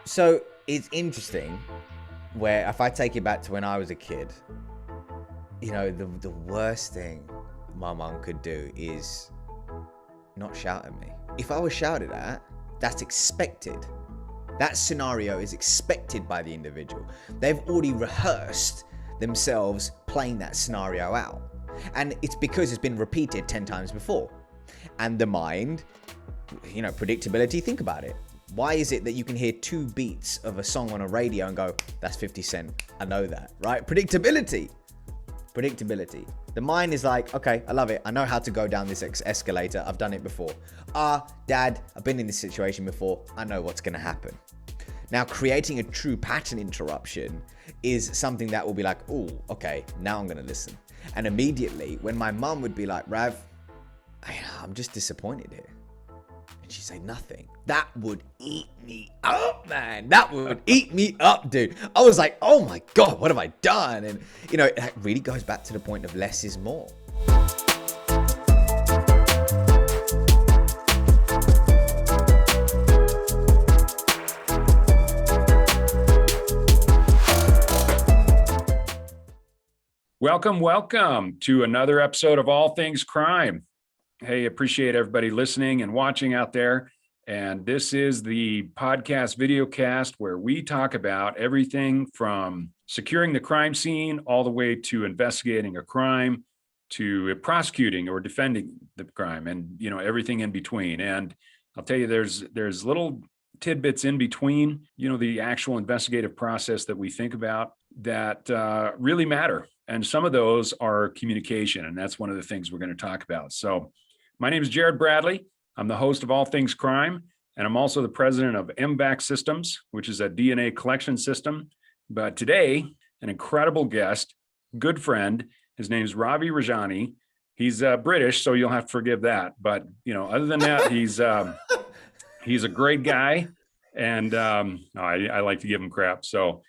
So it's interesting where if I take it back to when I was a kid, the worst thing my mum could do is not shout at me. If I was shouted at, that's expected. That scenario is expected by the individual. They've already rehearsed themselves playing that scenario out. And it's because it's been repeated 10 times before. And the mind, predictability, think about it. Why is it that you can hear 2 beats of a song on a radio and go, that's 50 Cent, I know that, right? Predictability. The mind is like, okay, I love it. I know how to go down this escalator. I've done it before. Dad, I've been in this situation before. I know what's going to happen. Now, creating a true pattern interruption is something that will be like, oh, okay, now I'm going to listen. And immediately when my mum would be like, Rav, I'm just disappointed here. And she'd say nothing. That would eat me up, man. That would eat me up, dude. I was like, oh my God, what have I done? And, it really goes back to the point of less is more. Welcome to another episode of All Things Crime. Hey, appreciate everybody listening and watching out there. And this is the podcast video cast where we talk about everything from securing the crime scene all the way to investigating a crime to prosecuting or defending the crime and, everything in between. And I'll tell you, there's little tidbits in between, the actual investigative process that we think about that really matter. And some of those are communication. And that's one of the things we're going to talk about. So my name is Jared Bradley. I'm the host of All Things Crime, and I'm also the president of MVAC Systems, which is a DNA collection system. But today, an incredible guest, good friend, his name is Ravi Rajani. He's British, so you'll have to forgive that. But, other than that, he's a great guy, and I like to give him crap. So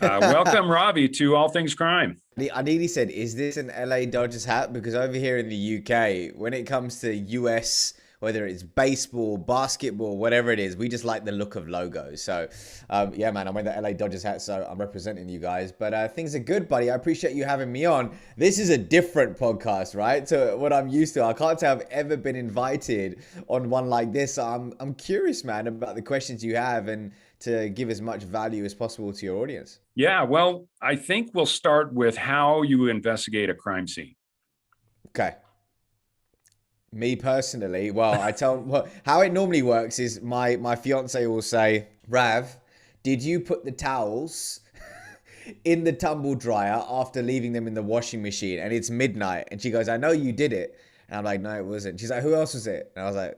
welcome, Ravi, to All Things Crime. I nearly said, is this an LA Dodgers hat? Because over here in the UK, when it comes to US, whether it's baseball, basketball, whatever it is, we just like the look of logos. So, yeah, man, I'm wearing the LA Dodgers hat, so I'm representing you guys. But things are good, buddy. I appreciate you having me on. This is a different podcast, right? To what I'm used to. I can't say I've ever been invited on one like this. So I'm curious, man, about the questions you have and to give as much value as possible to your audience. Yeah, well, I think we'll start with how you investigate a crime scene. Okay. Me personally, how it normally works is my fiance will say, Rav, did you put the towels in the tumble dryer after leaving them in the washing machine? And it's midnight. And she goes, I know you did it. And I'm like, no, it wasn't. She's like, who else was it? And I was like,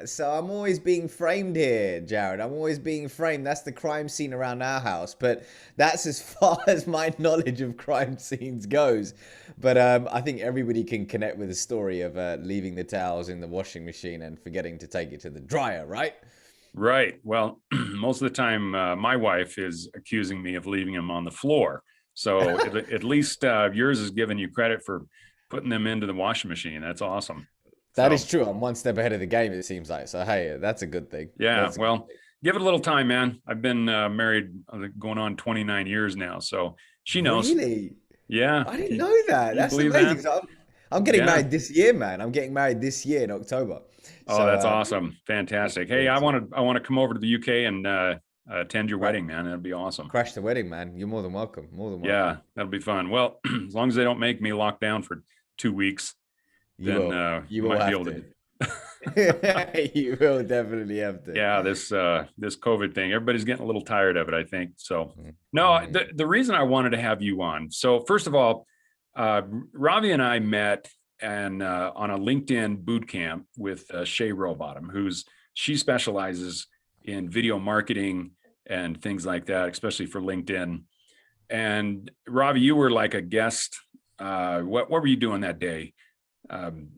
so I'm always being framed here, Jared. I'm always being framed. That's the crime scene around our house. But that's as far as my knowledge of crime scenes goes. But I think everybody can connect with the story of leaving the towels in the washing machine and forgetting to take it to the dryer, right? Right. Well, most of the time, my wife is accusing me of leaving them on the floor. So at least yours is giving you credit for putting them into the washing machine. That's awesome. That is true. I'm one step ahead of the game, it seems like. So, hey, that's a good thing. Yeah, well, give it a little time, man. I've been married going on 29 years now. So she knows. Really? Yeah. I didn't know that. That's amazing. That? I'm getting married this year, man. I'm getting married this year in October. Oh, that's awesome. Fantastic. Hey, I want to come over to the UK and attend your wedding, man. That'd be awesome. Crash the wedding, man. You're more than welcome. Yeah, that'll be fun. Well, as long as they don't make me lock down for 2 weeks. You will have to. You will definitely have to. Yeah, this COVID thing, everybody's getting a little tired of it, I think. So, no, the reason I wanted to have you on. So, first of all, Ravi and I met and on a LinkedIn boot camp with Shay Rowbottom, she specializes in video marketing and things like that, especially for LinkedIn. And Ravi, you were like a guest. What were you doing that day?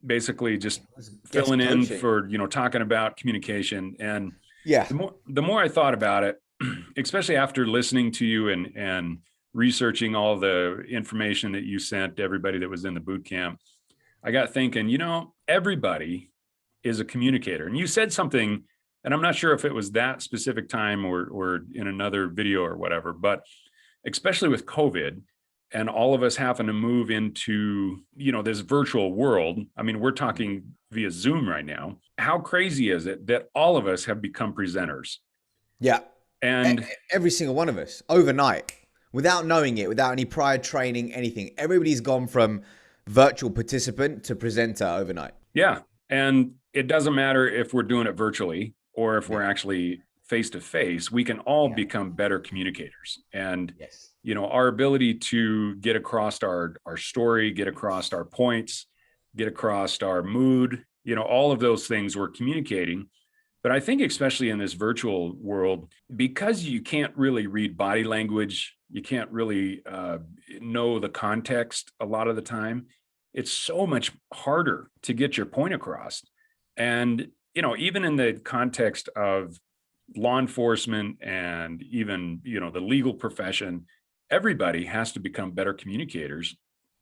Basically just filling in for, talking about communication. And yeah, the more I thought about it, especially after listening to you and researching all the information that you sent to everybody that was in the boot camp, I got thinking, everybody is a communicator. And you said something and I'm not sure if it was that specific time or in another video or whatever, but especially with COVID and all of us having to move into, this virtual world. I mean, we're talking via Zoom right now. How crazy is it that all of us have become presenters? Yeah. And every single one of us overnight, without knowing it, without any prior training, anything. Everybody's gone from virtual participant to presenter overnight. Yeah. And it doesn't matter if we're doing it virtually or if we're actually face to face, we can all become better communicators. And, our ability to get across our story, get across our points, get across our mood, all of those things we're communicating. But I think especially in this virtual world, because you can't really read body language, you can't really know the context a lot of the time, it's so much harder to get your point across. And, even in the context of law enforcement and even, the legal profession, everybody has to become better communicators,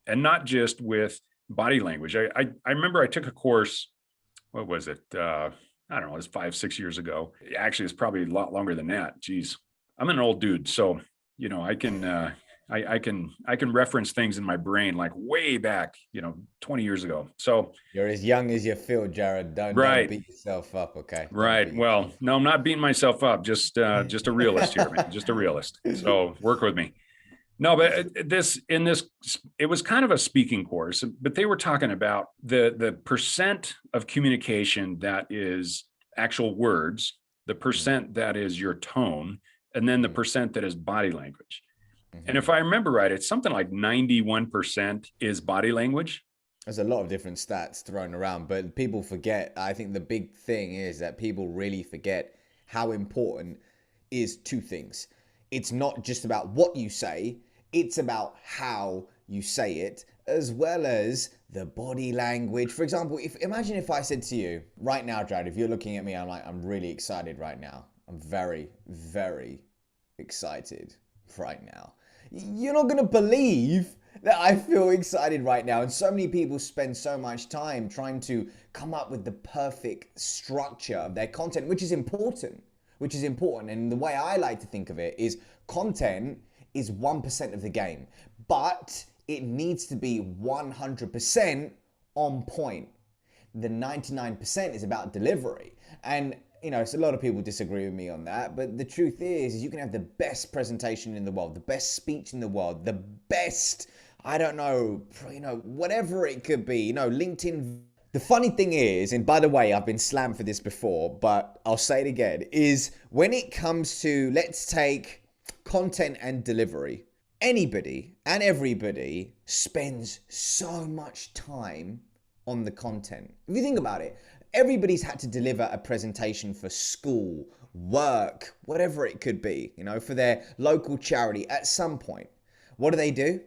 and not just with body language. I remember I took a course, what was it? I don't know, it was 5-6 years ago. Actually, it's probably a lot longer than that. Geez, I'm an old dude. So, I can reference things in my brain like way back, 20 years ago. So you're as young as you feel, Jared. Don't beat yourself up. Okay. Right. Well, no, I'm not beating myself up. Just a realist here, man. Just a realist. So work with me. No, but it was kind of a speaking course, but they were talking about the percent of communication that is actual words, the percent that is your tone, and then the percent that is body language. And if I remember right, it's something like 91% is body language. There's a lot of different stats thrown around, but people forget. I think the big thing is that people really forget how important is two things. It's not just about what you say, it's about how you say it, as well as the body language. For example, imagine if I said to you right now, Jared, if you're looking at me, I'm really excited right now. I'm very, very excited right now. You're not going to believe that I feel excited right now. And so many people spend so much time trying to come up with the perfect structure of their content, which is important. And the way I like to think of it is content is 1% of the game, but it needs to be 100% on point. The 99% is about delivery. And so a lot of people disagree with me on that, but the truth is you can have the best presentation in the world, the best speech in the world, the best, whatever it could be, LinkedIn. The funny thing is, and by the way, I've been slammed for this before, but I'll say it again, is when it comes to, let's take content and delivery, anybody and everybody spends so much time on the content. If you think about it, everybody's had to deliver a presentation for school, work, whatever it could be, for their local charity at some point. What do?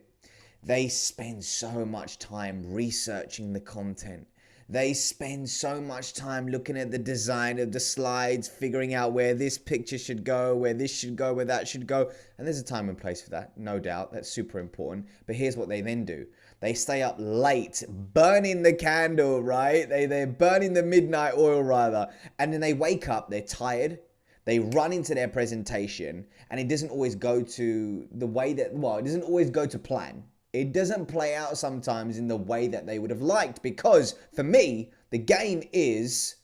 They spend so much time researching the content. They spend so much time looking at the design of the slides, figuring out where this picture should go, where this should go, where that should go. And there's a time and place for that, no doubt. That's super important. But here's what they then do. They stay up late, burning the candle, right? They're burning the midnight oil, rather. And then they wake up, they're tired. They run into their presentation, and it doesn't always go to the way that, it doesn't always go to plan. It doesn't play out sometimes in the way that they would have liked, because for me, the game is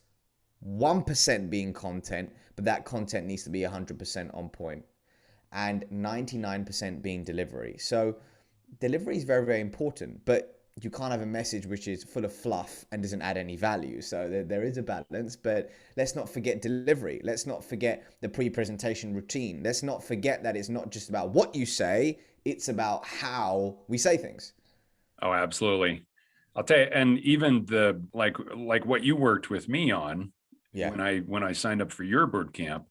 1% being content, but that content needs to be 100% on point, and 99% being delivery. So delivery is very, very important, but you can't have a message which is full of fluff and doesn't add any value. So there is a balance, but let's not forget delivery. Let's not forget the pre-presentation routine. Let's not forget that it's not just about what you say, it's about how we say things. Oh, absolutely. I'll tell you, and even the like what you worked with me on when I signed up for your boot camp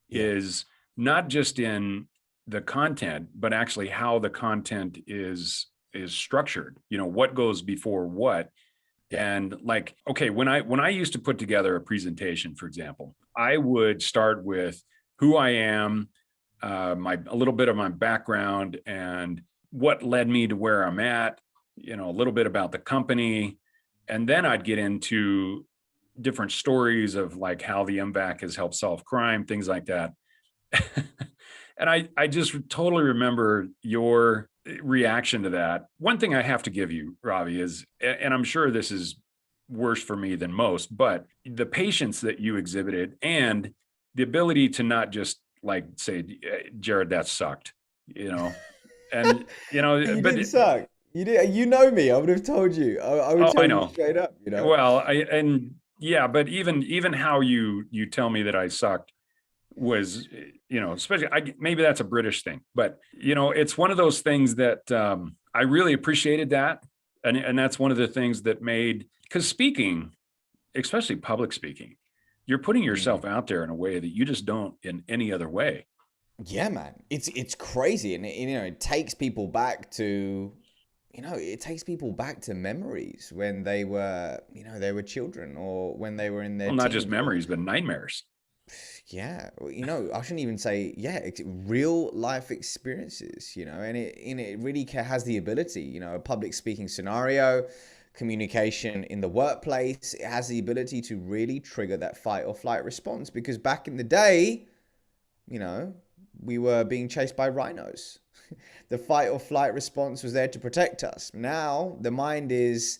is not just in the content, but actually how the content is structured. What goes before what. And when I used to put together a presentation, for example, I would start with who I am, a little bit of my background and what led me to where I'm at, a little bit about the company. And then I'd get into different stories of like how the MVAC has helped solve crime, things like that. And I just totally remember your reaction to that. One thing I have to give you, Ravi, is, and I'm sure this is worse for me than most, but the patience that you exhibited and the ability to not just like say, Jared, that sucked, and You but didn't suck. You did. You know me. I would have told you. I would oh, I tell you know. straight up. Well, and yeah, but even how you tell me that I sucked was, especially maybe that's a British thing, but it's one of those things that I really appreciated that, and that's one of the things that made, because speaking, especially public speaking, you're putting yourself out there in a way that you just don't in any other way. Yeah, man. It's crazy, and it takes people back to memories when they were children, or when they were in their Well, not just teens. memories, but nightmares. Yeah, I shouldn't even say, yeah, it's real life experiences, and it really has the ability, a public speaking scenario, communication in the workplace. It has the ability to really trigger that fight or flight response, because back in the day, we were being chased by rhinos. The fight or flight response was there to protect us. Now the mind is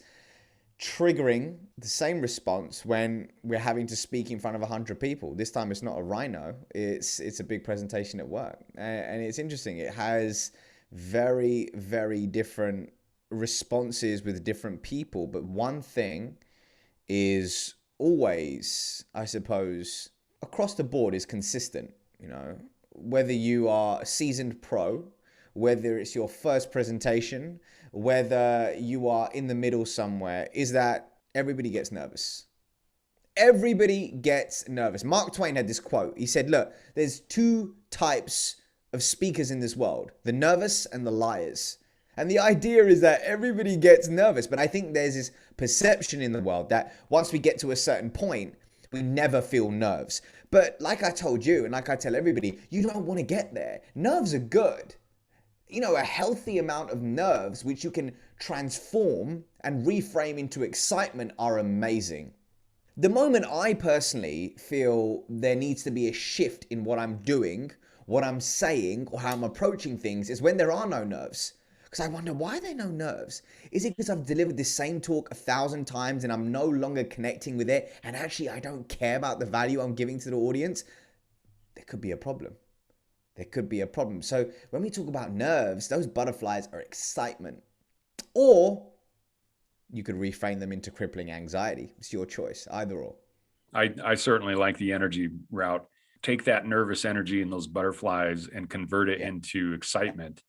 triggering the same response when we're having to speak in front of 100 people. This time it's not a rhino, it's a big presentation at work. And it's interesting, it has very, very different responses with different people, but one thing is always, I suppose, across the board, is consistent. Whether you are a seasoned pro, whether it's your first presentation, whether you are in the middle somewhere, is that everybody gets nervous. Everybody gets nervous. Mark Twain had this quote. He said, look, there's two types of speakers in this world, the nervous and the liars. And the idea is that everybody gets nervous, but I think there's this perception in the world that once we get to a certain point, we never feel nerves. But like I told you, and like I tell everybody, you don't want to get there. Nerves are good. A healthy amount of nerves, which you can transform and reframe into excitement, are amazing. The moment I personally feel there needs to be a shift in what I'm doing, what I'm saying, or how I'm approaching things, is when there are no nerves. Because I wonder, why are there no nerves? Is it because I've delivered this same talk 1,000 times and I'm no longer connecting with it, and actually I don't care about the value I'm giving to the audience? There could be a problem. There could be a problem. So when we talk about nerves, those butterflies are excitement. Or you could reframe them into crippling anxiety. It's your choice, either or. I certainly like the energy route. Take that nervous energy and those butterflies and convert it into excitement.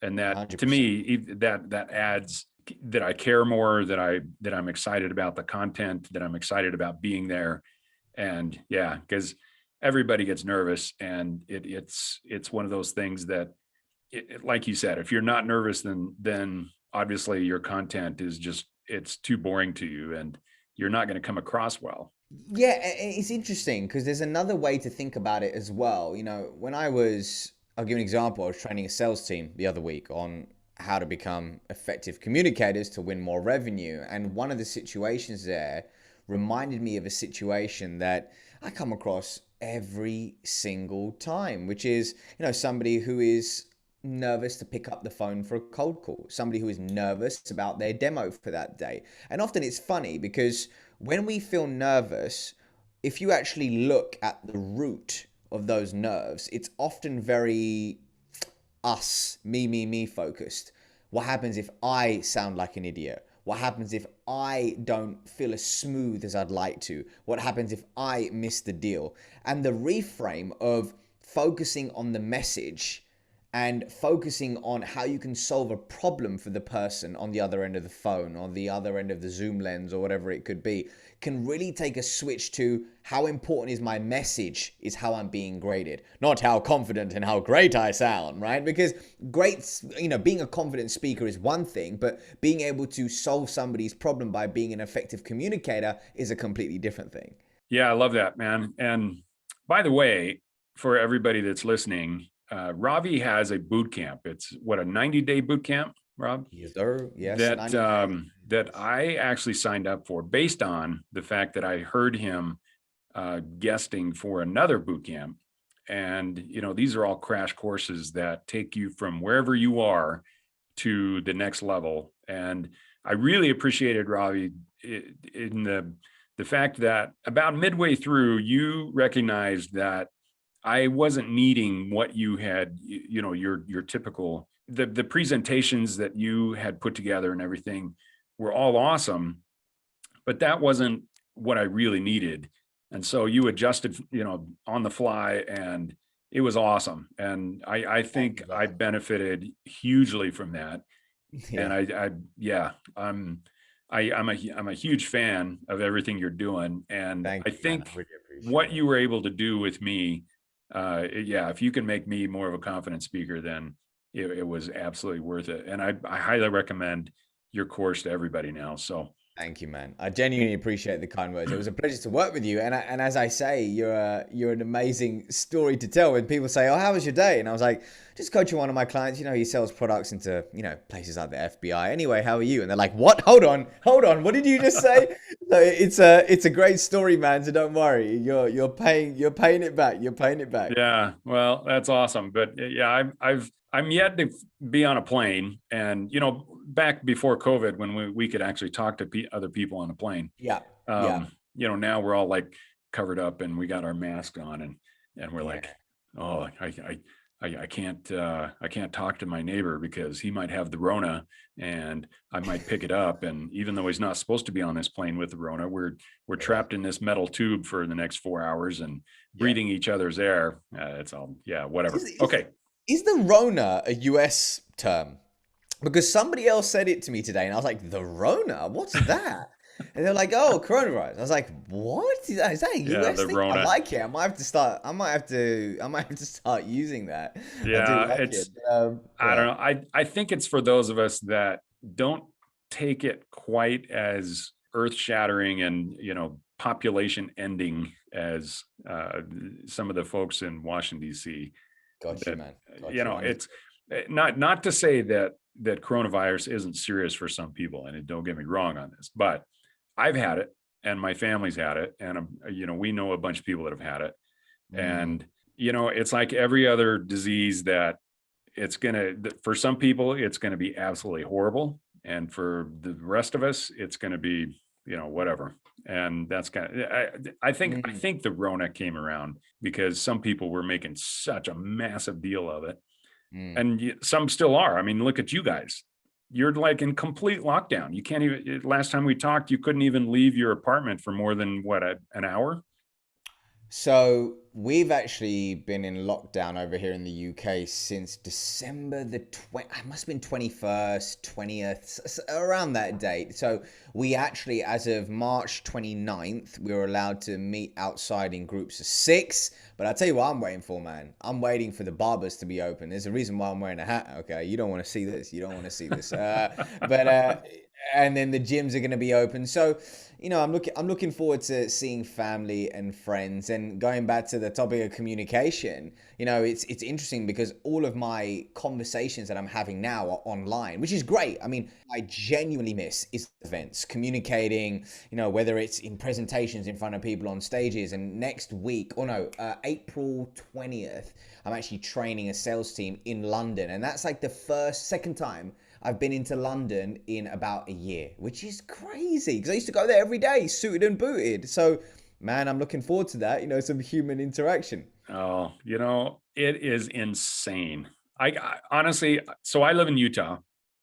And that 100%. To me, that adds that I care more, that I'm excited about the content, that I'm excited about being there. And yeah, because everybody gets nervous, and it's one of those things that, like you said, if you're not nervous, then obviously your content is just, it's too boring to you, and you're not going to come across well. Yeah, it's interesting because there's another way to think about it as well. I'll give an example. I was training a sales team the other week on how to become effective communicators to win more revenue. And one of the situations there reminded me of a situation that I come across every single time, which is, somebody who is nervous to pick up the phone for a cold call, somebody who is nervous about their demo for that day. And often it's funny because when we feel nervous, if you actually look at the root of those nerves, it's often very us, me focused. What happens if I sound like an idiot? What happens if I don't feel as smooth as I'd like to? What happens if I miss the deal? And the reframe of focusing on the message and focusing on how you can solve a problem for the person on the other end of the phone, on the other end of the Zoom lens, or whatever it could be, can really take a switch to how important is my message, is how I'm being graded, not how confident and how great I sound, right? Because being a confident speaker is one thing, but being able to solve somebody's problem by being an effective communicator is a completely different thing. Yeah, I love that, man. And by the way, for everybody that's listening, Ravi has a boot camp. It's a 90-day boot camp? Rob, Yes, sir. Yes, that 90 days. that I actually signed up for based on the fact that I heard him guesting for another boot camp. And, these are all crash courses that take you from wherever you are to the next level. And I really appreciated, Ravi, in the fact that about midway through, you recognized that I wasn't needing what you had, your typical, the presentations that you had put together and everything were all awesome, but that wasn't what I really needed. And so you adjusted, on the fly, and it was awesome. And I think I benefited hugely from that. And Yeah. yeah, I'm a huge fan of everything you're doing. And Thank I you, man. I think really appreciate what it. you were able to do with me, yeah, if you can make me more of a confident speaker, then it was absolutely worth it. And I highly recommend your course to everybody now. So Thank you, man. I genuinely appreciate the kind words. It was a pleasure to work with you. And as I say, you're an amazing story to tell. When people say, "Oh, how was your day?" and I was like, "Just coaching one of my clients. He sells products into places like the FBI. Anyway, how are you?" And they're like, "What? Hold on. What did you just say?" So it's a great story, man. So don't worry. You're paying it back. You're paying it back. yeah, well, that's awesome. But yeah, I'm yet to be on a plane, and back before COVID, when we could actually talk to other people on a plane. Yeah. Yeah. Um, now we're all like covered up and we got our mask on, and we're Yeah. like, oh, I can't talk to my neighbor because he might have the Rona and I might pick it up. And even though he's not supposed to be on this plane with the Rona, we're Yeah. trapped in this metal tube for the next 4 hours and Yeah. breathing each other's air. It's all, yeah, whatever. Is, is, Okay. is the Rona a US term? Because somebody else said it to me today, and I was like, "The Rona? What's that?" And they're like, "Oh, coronavirus." I was like, "What? Is that a Yeah, US the thing?" I Rona. like it. I might have to start. I might have to start using that. I do Yeah, like it. it's, I Yeah. don't know. I think it's for those of us that don't take it quite as earth shattering and, population ending as some of the folks in Washington, D.C. Got you, That, man. Got you. it's not to say that coronavirus isn't serious for some people. And don't get me wrong on this, but I've had it and my family's had it. And, we know a bunch of people that have had it. Mm, And, it's like every other disease that for some people, it's going to be absolutely horrible. And for the rest of us, it's going to be, whatever. And that's I mm, think the Rona came around because some people were making such a massive deal of it. mm. And some still are. I mean, look at you guys. You're like in complete lockdown. You can't even, last time we talked, you couldn't even leave your apartment for more than an hour. So we've actually been in lockdown over here in the UK since December the 20, it must have been 21st, 20th, around that date. So we actually, as of March 29th, we were allowed to meet outside in groups of 6. But I'll tell you what I'm waiting for, man. I'm waiting for the barbers to be open. There's a reason why I'm wearing a hat, okay? You don't want to see this. You don't want to see this. But and then the gyms are going to be open. So I'm looking forward to seeing family and friends. And going back to the topic of communication, it's interesting because all of my conversations that I'm having now are online, which is great. I mean, I genuinely miss is events, communicating, whether it's in presentations in front of people on stages. And next week, or no, April 20th, I'm actually training a sales team in London. And that's like the second time I've been into London in about a year, which is crazy because I used to go there every day, suited and booted. So, man, I'm looking forward to that. Some human interaction. Oh, it is insane. I honestly, so I live in Utah.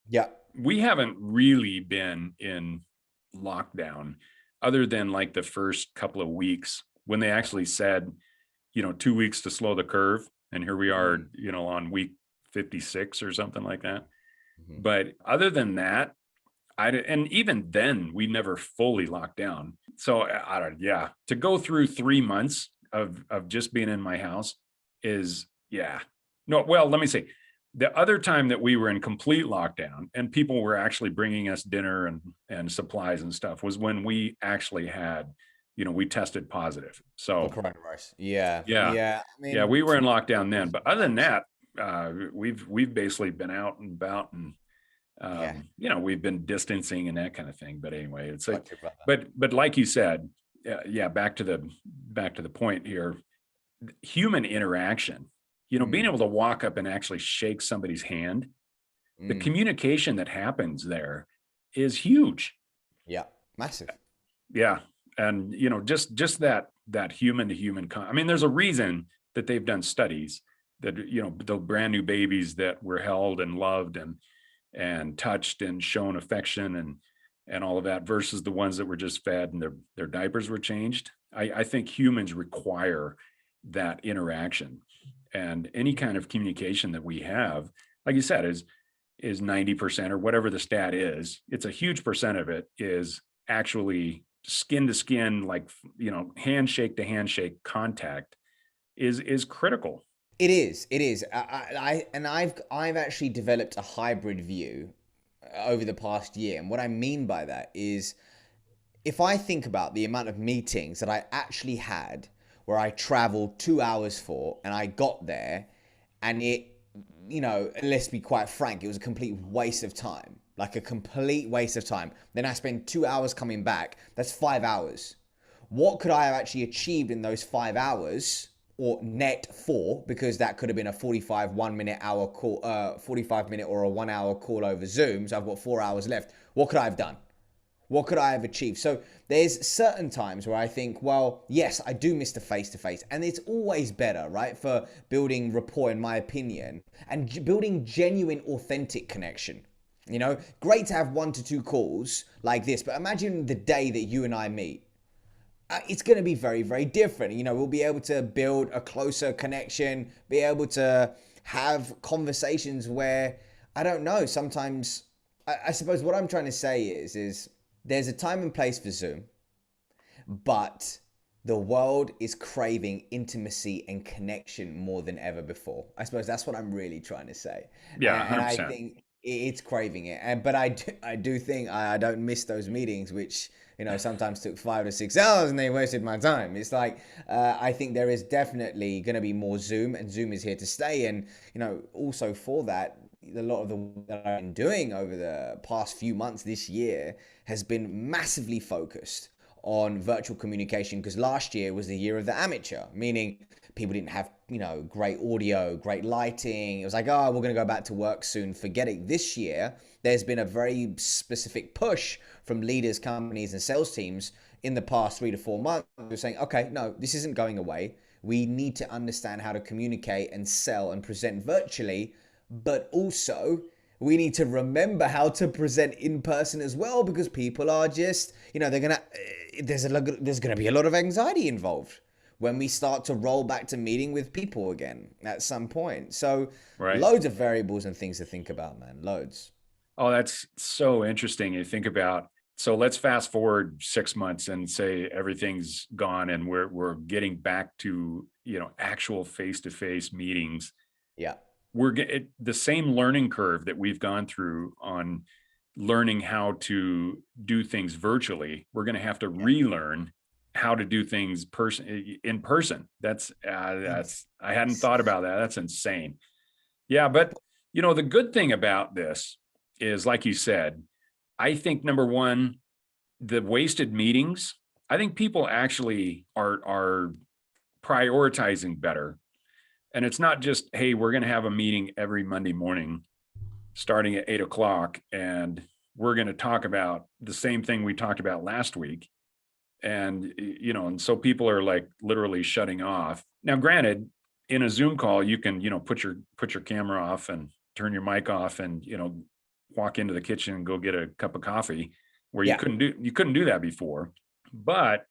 Yeah. We haven't really been in lockdown other than like the first couple of weeks when they actually said, 2 weeks to slow the curve. And here we are, Mm, on week 56 or something like that. mhm. But other than that, and even then we never fully locked down. So I don't, yeah, to go through 3 months of just being in my house is, yeah. No, well, let me say, the other time that we were in complete lockdown and people were actually bringing us dinner and supplies and stuff was when we actually had, we tested positive. For So coronavirus. Yeah. yeah, Yeah. I yeah, mean, we were in lockdown then. crazy But other than times. that, we've basically been out and about and Yeah. We've been distancing and that kind of thing. But anyway, it's like, Gotcha, brother. but like you said, yeah, back to the point here, human interaction, being Mm, able to walk up and actually shake somebody's hand, the mm. communication that happens there is huge. Yeah. Massive. Yeah. And just that human to human I mean, there's a reason that they've done studies that the brand new babies that were held and loved and touched and shown affection and all of that versus the ones that were just fed and their diapers were changed. I think humans require that interaction, and any kind of communication that we have, like you said, is 90% or whatever the stat is. It's a huge percent of it is actually skin to skin, like handshake to handshake contact is critical. It is. It is. I've actually developed a hybrid view over the past year, and what I mean by that is, if I think about the amount of meetings that I actually had where I traveled 2 hours for, and I got there, and let's be quite frank, it was a complete waste of time. Like a complete waste of time. Then I spend 2 hours coming back. That's 5 hours. What could I have actually achieved in those 5 hours? Or net four, because that could have been a 45 1 minute hour call, 45 minute or a 1 hour call over Zoom. So I've got 4 hours left. What could I have done? What could I have achieved? So there's certain times where I think, well, yes, I do miss the face to face, and it's always better, right, for building rapport, in my opinion, and building genuine, authentic connection. Great to have 1 to 2 calls like this, but imagine the day that you and I meet. It's going to be very, very different. We'll be able to build a closer connection, be able to have conversations where, I don't know, sometimes, I suppose what I'm trying to say is there's a time and place for Zoom, but the world is craving intimacy and connection more than ever before. I suppose that's what I'm really trying to say. Yeah, And I 100%. think it's craving it. But I do think I don't miss those meetings, which sometimes took 5 to 6 hours and they wasted my time. It's like, I think there is definitely going to be more Zoom, and Zoom is here to stay. And also for that, a lot of the work that I've been doing over the past few months this year has been massively focused on virtual communication, because last year was the year of the amateur, meaning people didn't have great audio, great lighting. It was like, oh, we're going to go back to work soon, forget it. This year there's been a very specific push from leaders, companies, and sales teams in the past 3 to 4 months who are saying, okay, no, this isn't going away. We need to understand how to communicate and sell and present virtually, but also we need to remember how to present in person as well, because people are just, there's gonna be a lot of anxiety involved when we start to roll back to meeting with people again at some point. So Right. loads of variables and things to think about, man. Loads. Oh, that's so interesting. You think about, so let's fast forward 6 months and say everything's gone and we're getting back to, actual face-to-face meetings. Yeah. The same learning curve that we've gone through on learning how to do things virtually. We're going to have to relearn how to do things in person. That's I hadn't thought about that. That's insane. Yeah, but the good thing about this is, like you said, I think number one, the wasted meetings, I think people actually are prioritizing better. And it's not just, hey, we're going to have a meeting every Monday morning starting at 8 o'clock, and we're going to talk about the same thing we talked about last week. And so people are like literally shutting off. Now, granted, in a Zoom call, you can, put your camera off and turn your mic off and, walk into the kitchen and go get a cup of coffee, where you couldn't do that before. But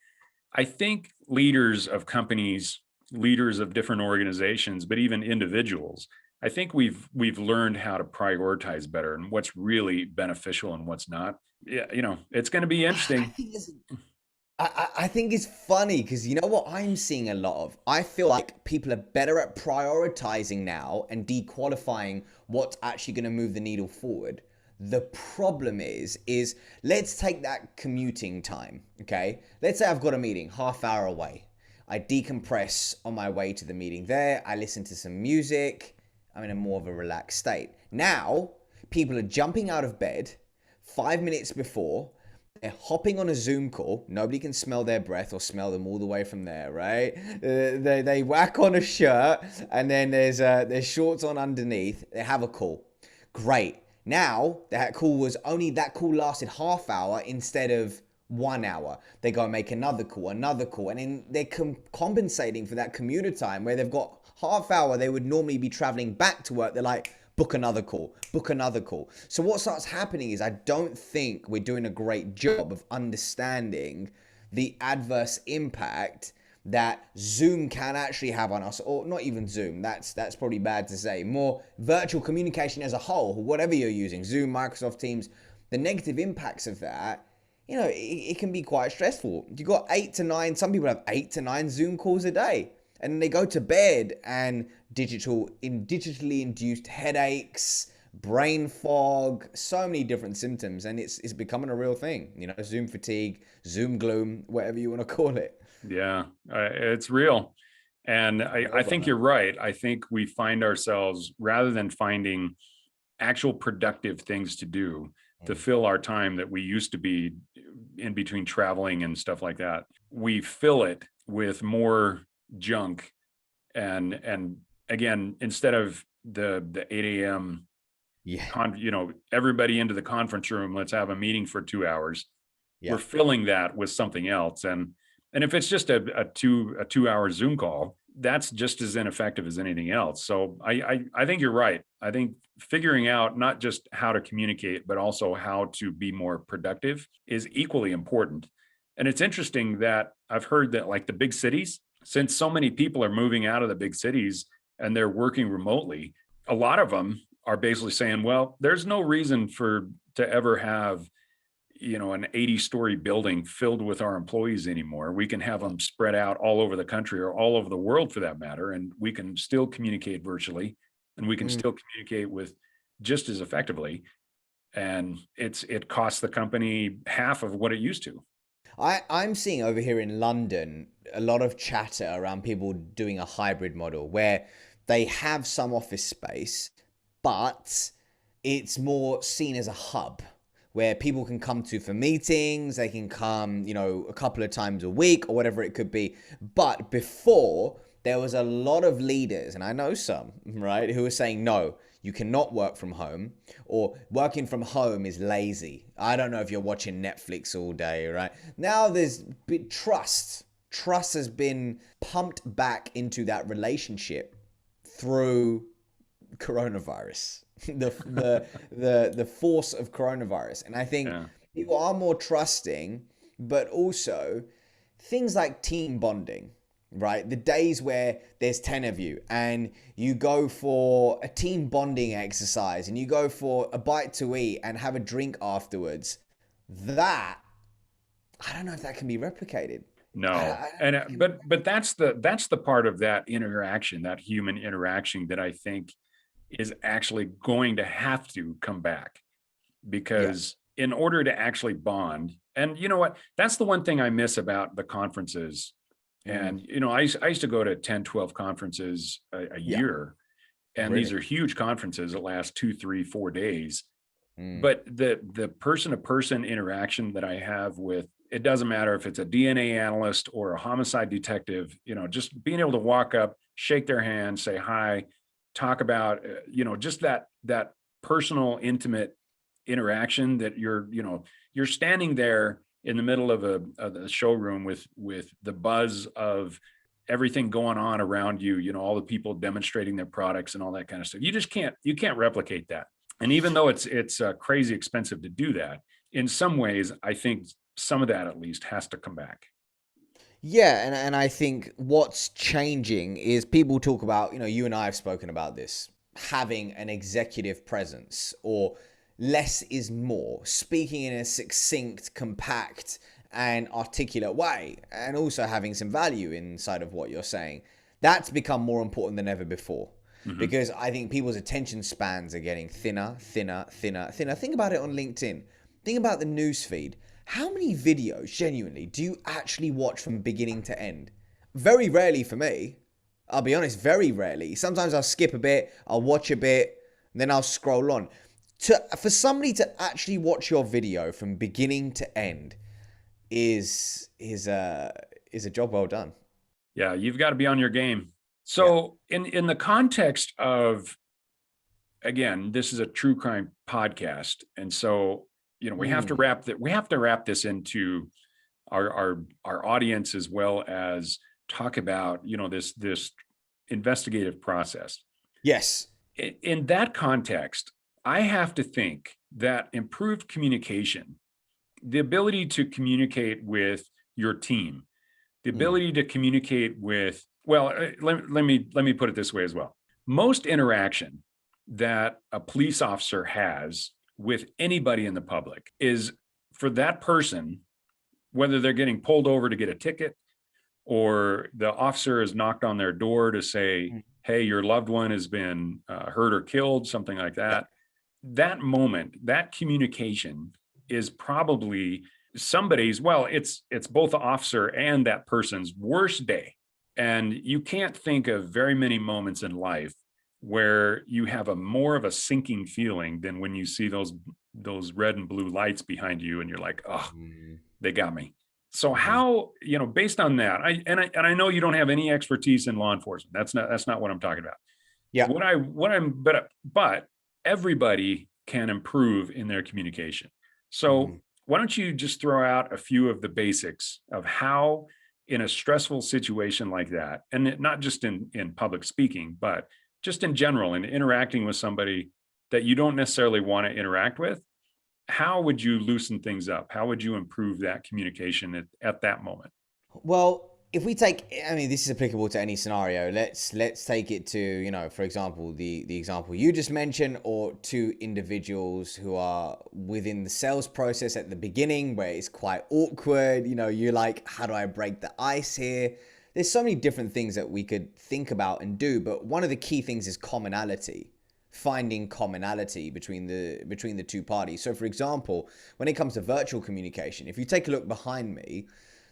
I think leaders of companies, leaders of different organizations, but even individuals, I think we've learned how to prioritize better and what's really beneficial and what's not. Yeah, it's going to be interesting. I think it's funny because you know what I'm seeing a lot of? I feel like people are better at prioritizing now and dequalifying what's actually going to move the needle forward. The problem is let's take that commuting time, okay? Let's say I've got a meeting half hour away. I decompress on my way to the meeting there. I listen to some music. I'm in a more of a relaxed state. Now, people are jumping out of bed 5 minutes before. They're hopping on a Zoom call. Nobody can smell their breath or smell them all the way from there, right? They whack on a shirt, and then there's shorts on underneath. They have a call. Great. Now that call lasted half hour instead of 1 hour. They go and make another call, and then they're compensating for that commuter time where they've got half hour. They would normally be traveling back to work. They're like, book another call. So what starts happening is I don't think we're doing a great job of understanding the adverse impact that Zoom can actually have on us, or not even Zoom. That's probably bad to say. More virtual communication as a whole, whatever you're using, Zoom, Microsoft Teams, the negative impacts of that, it can be quite stressful. You got 8 to 9, some people have 8 to 9 Zoom calls a day. And they go to bed and digitally induced headaches, brain fog, so many different symptoms. And it's becoming a real thing, Zoom fatigue, Zoom gloom, whatever you want to call it. Yeah, it's real. And I think you're right. I think we find ourselves, rather than finding actual productive things to do to fill our time that we used to be in between traveling and stuff like that, we fill it with more junk. And again, instead of the 8 a.m. Everybody into the conference room, let's have a meeting for 2 hours. We're filling that with something else. And if it's just a 2-hour Zoom call, that's just as ineffective as anything else. So I think you're right. I think figuring out not just how to communicate, but also how to be more productive is equally important. And it's interesting that I've heard that, like, the big cities, since so many people are moving out of the big cities and they're working remotely, a lot of them are basically saying, well, there's no reason to ever have, an 80-story building filled with our employees anymore. We can have them spread out all over the country, or all over the world for that matter, and we can still communicate virtually, and we can still communicate with just as effectively. And it costs the company half of what it used to. I'm seeing over here in London a lot of chatter around people doing a hybrid model where they have some office space, but it's more seen as a hub where people can come to for meetings. They can come, a couple of times a week or whatever it could be. But before, there was a lot of leaders, and I know some, right, who were saying, no, you cannot work from home, or working from home is lazy. I don't know if you're watching Netflix all day, right? Now there's trust. Trust has been pumped back into that relationship through coronavirus, the force of coronavirus. And I think people are more trusting, but also things like team bonding. Right? The days where there's 10 of you and you go for a team bonding exercise and you go for a bite to eat and have a drink afterwards. That, I don't know if that can be replicated. No. But that's the part of that interaction, that human interaction, that I think is actually going to have to come back, because in order to actually bond, and you know what, that's the one thing I miss about the conferences. And, I used to go to 10, 12 conferences a year, and really? These are huge conferences that last 2, 3, 4 days. But the person-to-person interaction that I have with, it doesn't matter if it's a DNA analyst or a homicide detective, just being able to walk up, shake their hand, say hi, talk about, just that personal, intimate interaction, that you're standing there in the middle of a showroom with the buzz of everything going on around you, all the people demonstrating their products and all that kind of stuff. You can't replicate that. And even though it's crazy expensive to do that, in some ways, I think some of that at least has to come back. Yeah, and I think what's changing is people talk about, you and I have spoken about this, having an executive presence, or less is more, speaking in a succinct, compact, and articulate way, and also having some value inside of what you're saying. That's become more important than ever before, because I think people's attention spans are getting thinner. Think about it on LinkedIn. Think about the news feed. How many videos, genuinely, do you actually watch from beginning to end? Very rarely for me. I'll be honest, very rarely. Sometimes I'll skip a bit, I'll watch a bit, and then I'll scroll on. for somebody to actually watch your video from beginning to end is a job well done. Yeah, you've got to be on your game. So in the context of, again, this is a true crime podcast, and so we have to wrap this into our audience, as well as talk about this investigative process. Yes. In that context, I have to think that improved communication, the ability to communicate with your team, the ability to communicate with, well, let me put it this way as well. Most interaction that a police officer has with anybody in the public is for that person, whether they're getting pulled over to get a ticket, or the officer has knocked on their door to say, hey, your loved one has been hurt or killed, something like that. That moment, that communication is probably somebody's, well, it's both the officer and that person's worst day. And you can't think of very many moments in life where you have more of a sinking feeling than when you see those red and blue lights behind you and you're like, oh, they got me. So how, based on that, I know you don't have any expertise in law enforcement. That's not what I'm talking about. Yeah. But everybody can improve in their communication. So why don't you just throw out a few of the basics of how, in a stressful situation like that, and not just in public speaking, but just in general, in interacting with somebody that you don't necessarily want to interact with, how would you loosen things up? How would you improve that communication at that moment? Well, if we take, this is applicable to any scenario. Let's take it to, for example, the example you just mentioned, or two individuals who are within the sales process at the beginning where it's quite awkward. You're like, how do I break the ice here? There's so many different things that we could think about and do, but one of the key things is commonality. Finding commonality between the two parties. So for example, when it comes to virtual communication, if you take a look behind me,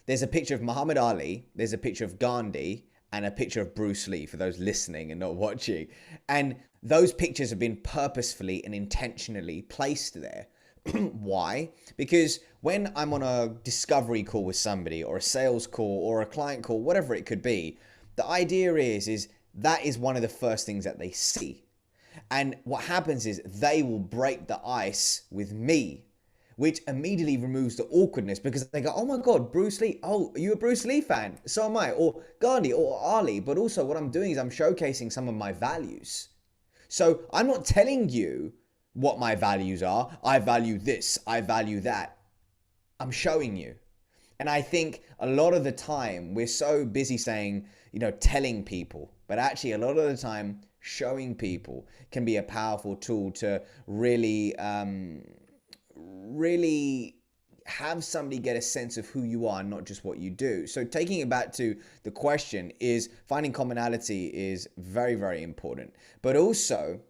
there's a picture of Muhammad Ali, there's a picture of Gandhi, and a picture of Bruce Lee for those listening and not watching. And those pictures have been purposefully and intentionally placed there. Why? Because when I'm on a discovery call with somebody, or a sales call, or a client call, whatever it could be, the idea is that is one of the first things that they see. And what happens is they will break the ice with me, which immediately removes the awkwardness, because they go, oh my God, Bruce Lee. Oh, are you a Bruce Lee fan? So am I. Or Gandhi or Ali. But also what I'm doing is I'm showcasing some of my values. So I'm not telling you what my values are. I value this. I value that. I'm showing you. And I think a lot of the time we're so busy saying, telling people, but actually a lot of the time showing people can be a powerful tool to really have somebody get a sense of who you are, not just what you do. So taking it back to the question, is finding commonality is very, very important. But also,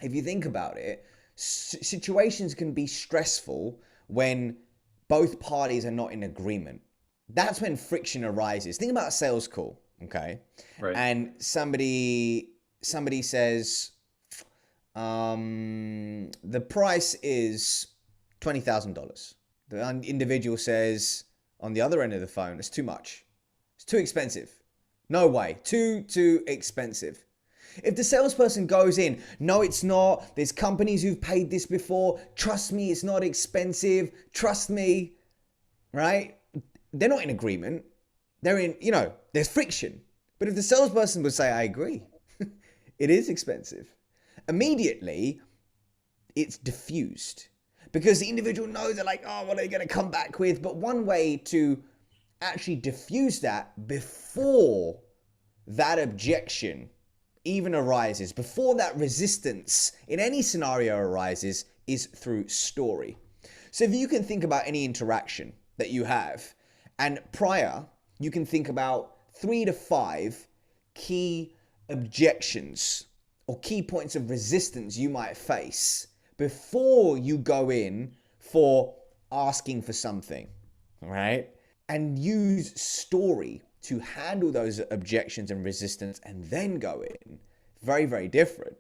if you think about it, situations can be stressful when both parties are not in agreement. That's when friction arises. Think about a sales call, okay? Right. And somebody says, the price is $20,000. The individual says on the other end of the phone, it's too much. It's too expensive. No way. Too expensive. If the salesperson goes in, no, it's not. There's companies who've paid this before. Trust me, it's not expensive. Trust me, right? They're not in agreement. They're in, there's friction. But if the salesperson would say, I agree, it is expensive, immediately it's diffused, because the individual knows, they're like, oh, what are they going to come back with? But one way to actually diffuse that before that objection even arises, before that resistance in any scenario arises, is through story. So if you can think about any interaction that you have, and prior, you can think about 3 to 5 key objections or key points of resistance you might face before you go in for asking for something, right? And use story to handle those objections and resistance and then go in. Very, very different.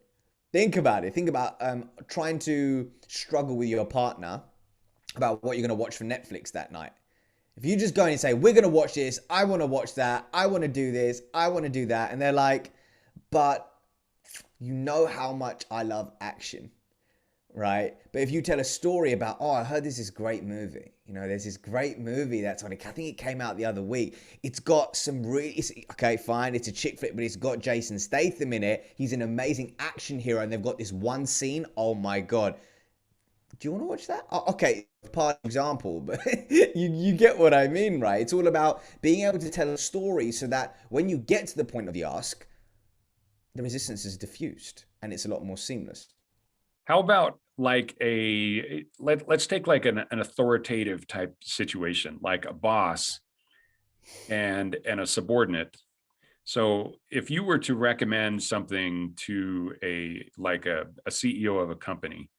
Think about it. Think about trying to struggle with your partner about what you're going to watch for Netflix that night. If you just go in and say, we're going to watch this, I want to watch that, I want to do this, I want to do that. And they're like, but you know how much I love action, right? But if you tell a story about, oh, I heard there's this great movie. You know, there's this great movie that's on it. I think it came out the other week. It's got some really, okay, fine. It's a chick flick, but it's got Jason Statham in it. He's an amazing action hero. And they've got this one scene. Oh my God. Do you want to watch that? Oh, okay, part example, but you get what I mean, right? It's all about being able to tell a story so that when you get to the point of the ask, the resistance is diffused and it's a lot more seamless. How about like let's take like an authoritative type situation, like a boss and a subordinate. So if you were to recommend something to a CEO of a company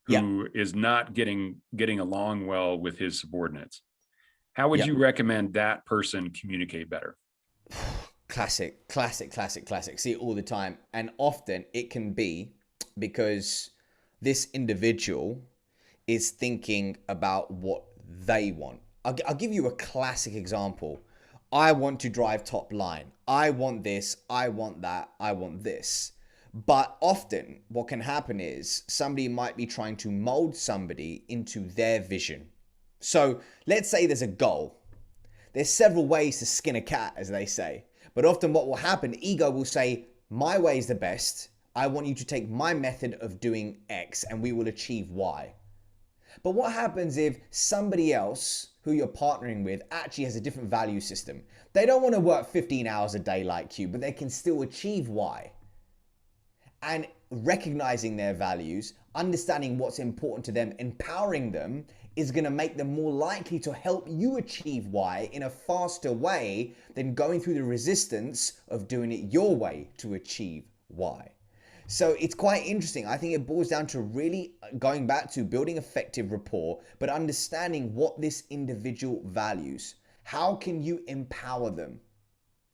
who is not getting along well with his subordinates, how would you recommend that person communicate better? Classic. See it all the time. And often it can be because this individual is thinking about what they want. I'll give you a classic example. I want to drive top line. I want this. I want that. I want this. But often what can happen is somebody might be trying to mold somebody into their vision. So let's say there's a goal. There's several ways to skin a cat, as they say. But often what will happen, ego will say, my way is the best. I want you to take my method of doing X and we will achieve Y. But what happens if somebody else who you're partnering with actually has a different value system? They don't want to work 15 hours a day like you, but they can still achieve Y. And recognizing their values, understanding what's important to them, empowering them is going to make them more likely to help you achieve Y in a faster way than going through the resistance of doing it your way to achieve Y. So it's quite interesting. I think it boils down to really going back to building effective rapport, but understanding what this individual values. How can you empower them?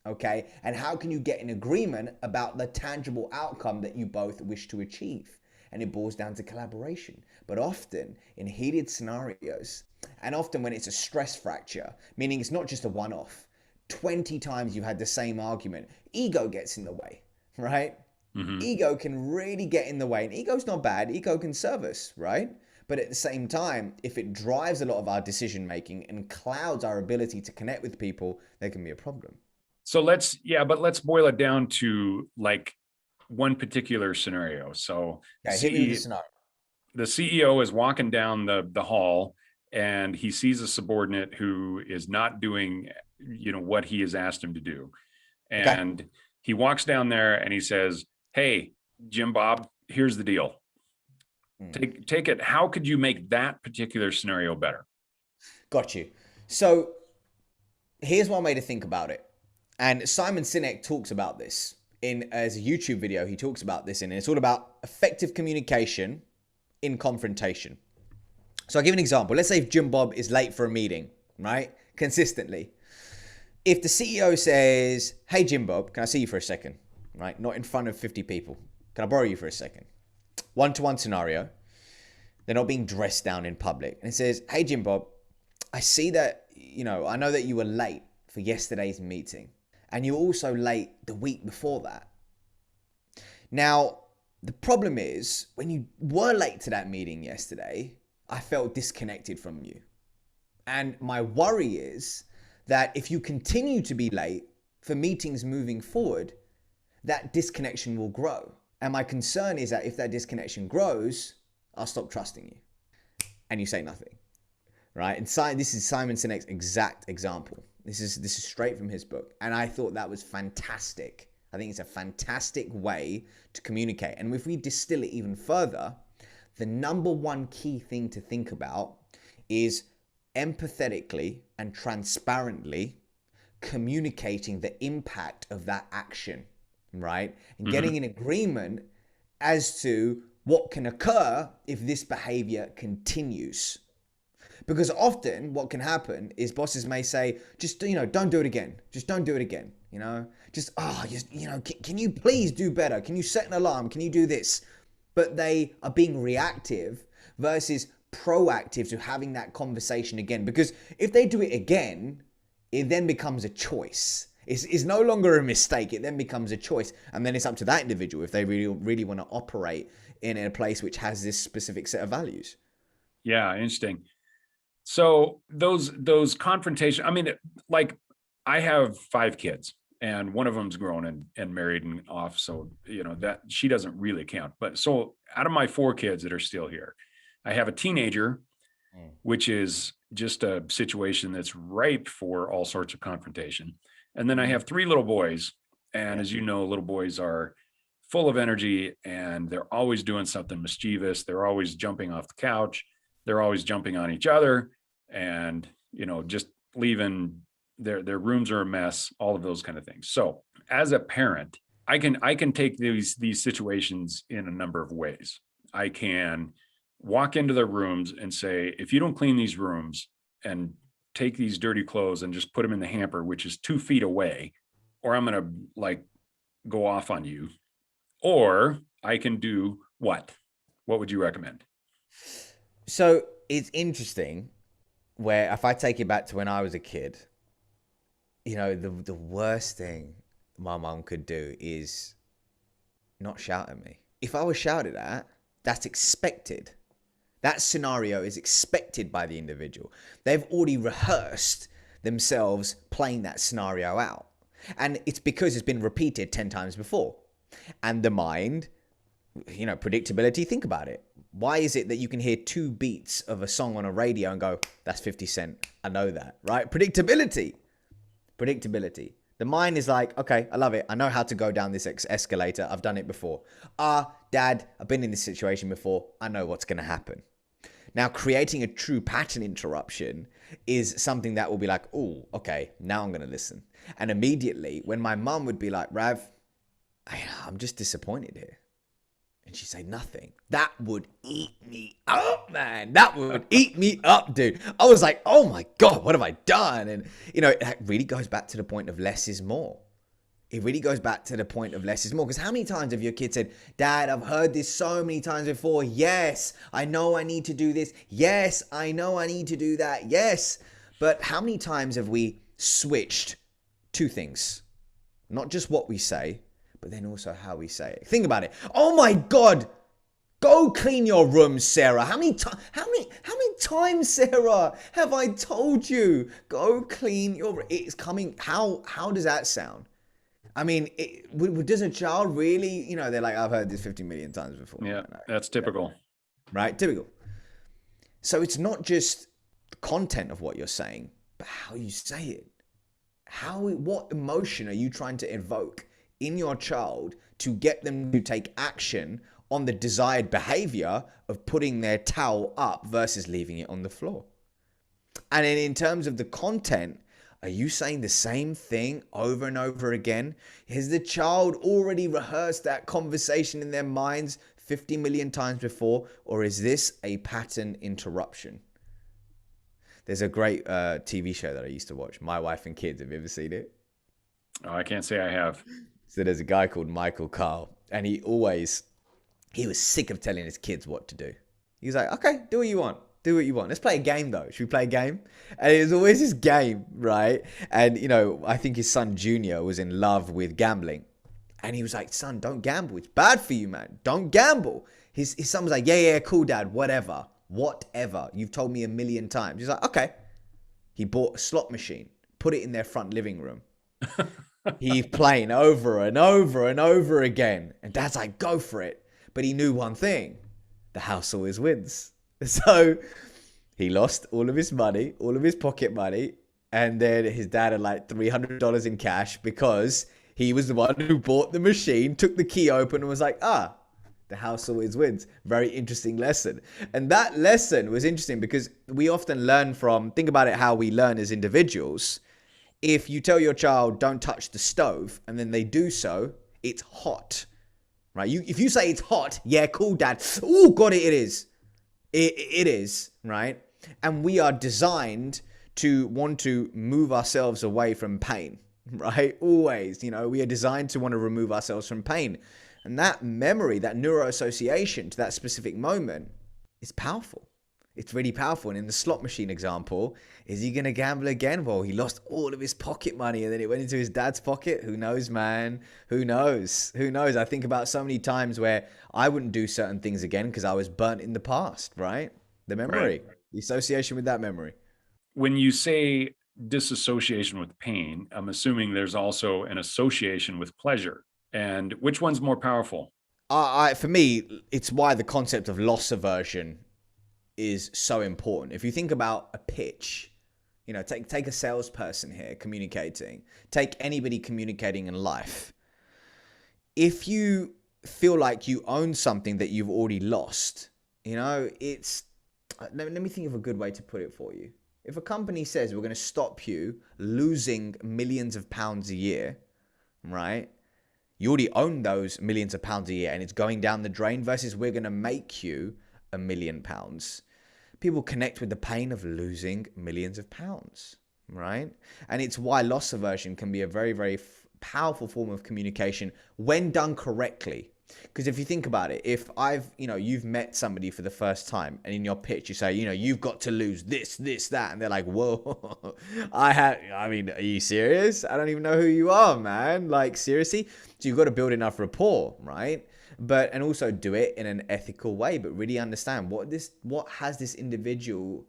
Okay, and how can you get an agreement about the tangible outcome that you both wish to achieve? And it boils down to collaboration. But often in heated scenarios, and often when it's a stress fracture, meaning it's not just a one-off, 20 times you had the same argument, ego gets in the way, right? Mm-hmm. Ego can really get in the way. And ego's not bad. Ego can serve us, right? But at the same time, if it drives a lot of our decision making and clouds our ability to connect with people, there can be a problem. So let's boil it down to like one particular scenario. So the CEO is walking down the hall and he sees a subordinate who is not doing, what he has asked him to do. And he walks down there and he says, hey, Jim Bob, here's the deal. Take it. How could you make that particular scenario better? Got you. So here's one way to think about it. And Simon Sinek talks about this as a YouTube video. He talks about this and it's all about effective communication in confrontation. So I'll give an example. Let's say if Jim Bob is late for a meeting, right? Consistently. If the CEO says, hey, Jim Bob, can I see you for a second? Right? Not in front of 50 people. Can I borrow you for a second? One-to-one scenario. They're not being dressed down in public. And it says, hey, Jim Bob, I see that, I know that you were late for yesterday's meeting. And you were also late the week before that. Now, the problem is, when you were late to that meeting yesterday, I felt disconnected from you. And my worry is that if you continue to be late for meetings moving forward, that disconnection will grow. And my concern is that if that disconnection grows, I'll stop trusting you. And you say nothing, right? And this is Simon Sinek's exact example. This is straight from his book. And I thought that was fantastic. I think it's a fantastic way to communicate. And if we distill it even further, the number one key thing to think about is empathetically and transparently communicating the impact of that action, right? And getting an agreement as to what can occur if this behavior continues. Because often what can happen is bosses may say, just, don't do it again. Just don't do it again. Can you please do better? Can you set an alarm? Can you do this? but they are being reactive versus proactive to having that conversation again. Because if they do it again, it then becomes a choice. It's no longer a mistake. It then becomes a choice. And then it's up to that individual if they really want to operate in a place which has this specific set of values. Yeah, interesting. So those confrontation, I mean, like I have 5 kids and one of them's grown and married and off. So, that she doesn't really count. But so out of my 4 kids that are still here, I have a teenager, which is just a situation that's ripe for all sorts of confrontation. And then I have 3 little boys. And as you know, little boys are full of energy and they're always doing something mischievous. They're always jumping off the couch. They're always jumping on each other and, just leaving their rooms are a mess, all of those kind of things. So as a parent, I can take these situations in a number of ways. I can walk into their rooms and say, if you don't clean these rooms and take these dirty clothes and just put them in the hamper, which is 2 feet away, or I'm going to go off on you. Or I can do what? What would you recommend? So it's interesting where if I take it back to when I was a kid, the worst thing my mom could do is not shout at me. If I was shouted at, that's expected. That scenario is expected by the individual. They've already rehearsed themselves playing that scenario out. And it's because it's been repeated 10 times before. And the mind, predictability, think about it. Why is it that you can hear 2 beats of a song on a radio and go, that's 50 Cent. I know that, right? Predictability. The mind is like, okay, I love it. I know how to go down this escalator. I've done it before. Dad, I've been in this situation before. I know what's going to happen. Now, creating a true pattern interruption is something that will be like, oh, okay, now I'm going to listen. And immediately when my mom would be like, Rav, I'm just disappointed here. And she'd say nothing. That would eat me up, man. That would eat me up, dude. I was like, oh my God, what have I done? And, it really goes back to the point of less is more. It really goes back to the point of less is more. Because how many times have your kids said, Dad, I've heard this so many times before. Yes, I know I need to do this. Yes, I know I need to do that. Yes. But how many times have we switched 2 things? Not just what we say, but then also how we say it. Think about it. Oh my God. Go clean your room, Sarah. How many times, Sarah, have I told you? Go clean your room. It's coming. How does that sound? I mean, does a child really, they're like, I've heard this 50 million times before. Yeah, that's typical. Right? Typical. So it's not just the content of what you're saying, but how you say it. What emotion are you trying to evoke in your child to get them to take action on the desired behavior of putting their towel up versus leaving it on the floor? And then in terms of the content, are you saying the same thing over and over again? Has the child already rehearsed that conversation in their minds 50 million times before? Or is this a pattern interruption? There's a great TV show that I used to watch, My Wife and Kids. Have you ever seen it? Oh, I can't say I have. So there's a guy called Michael Carl, and he was sick of telling his kids what to do. He was like, okay, do what you want. Do what you want. Let's play a game though. Should we play a game? And it was always this game, right? And, I think his son Junior was in love with gambling. And he was like, son, don't gamble. It's bad for you, man. Don't gamble. His son was like, yeah, cool, Dad. Whatever. You've told me 1,000,000 times. He's like, okay. He bought a slot machine, put it in their front living room. He's playing over and over and over again. And Dad's like, go for it. But he knew one thing. The house always wins. So he lost all of his money, all of his pocket money. And then his dad had like $300 in cash because he was the one who bought the machine, took the key open and was like, the house always wins. Very interesting lesson. And that lesson was interesting because we often learn from, think about it, how we learn as individuals. If you tell your child, don't touch the stove, and then they do so, it's hot, right? If you say it's hot, yeah, cool, Dad. Oh, God, it is. It is, right? And we are designed to want to move ourselves away from pain, right? Always, we are designed to want to remove ourselves from pain. And that memory, that neuroassociation to that specific moment is powerful. It's really powerful. And in the slot machine example, is he going to gamble again? Well, he lost all of his pocket money and then it went into his dad's pocket. Who knows, man? Who knows? Who knows? I think about so many times where I wouldn't do certain things again because I was burnt in the past, right? The memory, the association with that memory. When you say disassociation with pain, I'm assuming there's also an association with pleasure. And which one's more powerful? For me, it's why the concept of loss aversion is so important. If you think about a pitch, you know, take a salesperson here communicating, take anybody communicating in life. If you feel like you own something that you've already lost, you know, let me think of a good way to put it for you. If a company says we're going to stop you losing millions of pounds a year, right? You already own those millions of pounds a year and it's going down the drain versus we're going to make you £1 million. People connect with the pain of losing millions of pounds, right? And it's why loss aversion can be a very, very powerful form of communication when done correctly. Because if you think about it, if you've met somebody for the first time and in your pitch you say, you've got to lose this, that, and they're like, whoa, are you serious? I don't even know who you are, man. Like, seriously? So you've got to build enough rapport, right? And also do it in an ethical way, but really understand what has this individual,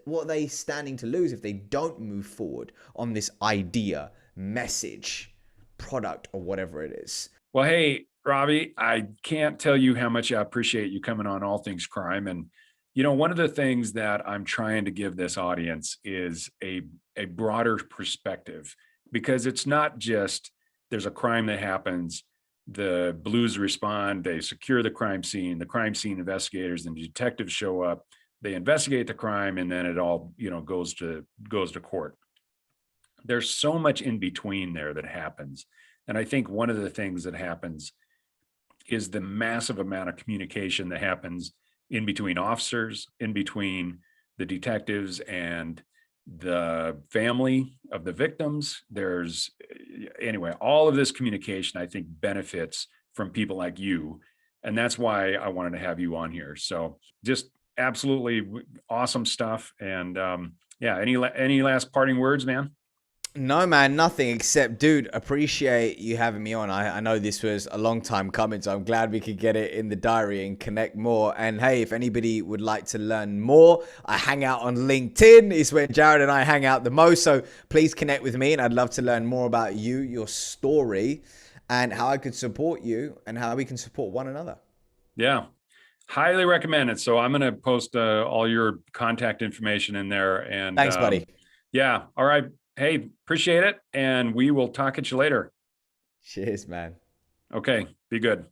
what are they standing to lose if they don't move forward on this idea, message, product, or whatever it is. Well, hey, Ravi, I can't tell you how much I appreciate you coming on All Things Crime. And, one of the things that I'm trying to give this audience is a broader perspective, because it's not just there's a crime that happens, the blues respond, they secure the crime scene investigators and detectives show up, they investigate the crime, and then it all, goes to court. There's so much in between there that happens. And I think one of the things that happens is the massive amount of communication that happens in between officers, in between the detectives and the family of the victims. Anyway, all of this communication, I think, benefits from people like you. And that's why I wanted to have you on here. So just absolutely awesome stuff. And any last parting words, man? No, man, nothing except, dude, appreciate you having me on. I know this was a long time coming, so I'm glad we could get it in the diary and connect more. And hey, if anybody would like to learn more, I hang out on LinkedIn. It's where Jared and I hang out the most. So please connect with me, and I'd love to learn more about you, your story, and how I could support you and how we can support one another. Yeah, highly recommend it. So I'm going to post all your contact information in there. And thanks, buddy. Yeah. All right. Hey, appreciate it. And we will talk at you later. Cheers, man. Okay. Be good.